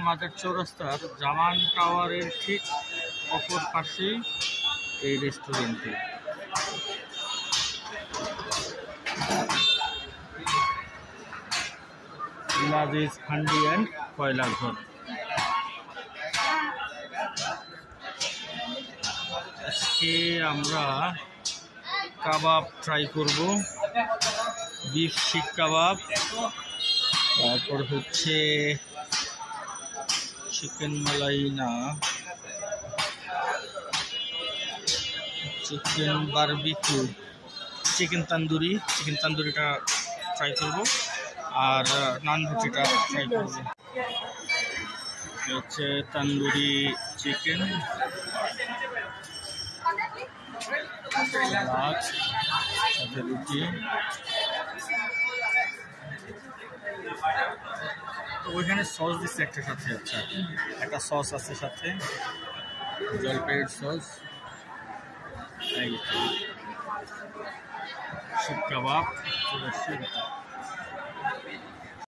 মাজার চৌরাস্তার জামান টাওয়ারের ঠিক অপর পাশেই এই রেস্টুরেন্টটি। লাজিজ হান্ডি অ্যান্ড কয়লা ঘর। আজকে আমরা কাবাব ট্রাই করব, বিফ শিক কাবাব, তারপর হচ্ছে চিকেন মালাই না চিকেন বারবিকিউ, চিকেন তান্দুরিটা ট্রাই করব, আর নান রুটিটা ট্রাই করব। হচ্ছে তান্দুরি চিকেন, রুটি। তো ওইখানে সস দিচ্ছে একটা সাথে, আচ্ছা একটা সস আছে সাথে, জলপাইয়ের সস। শিক কাবাব চলে আসছে।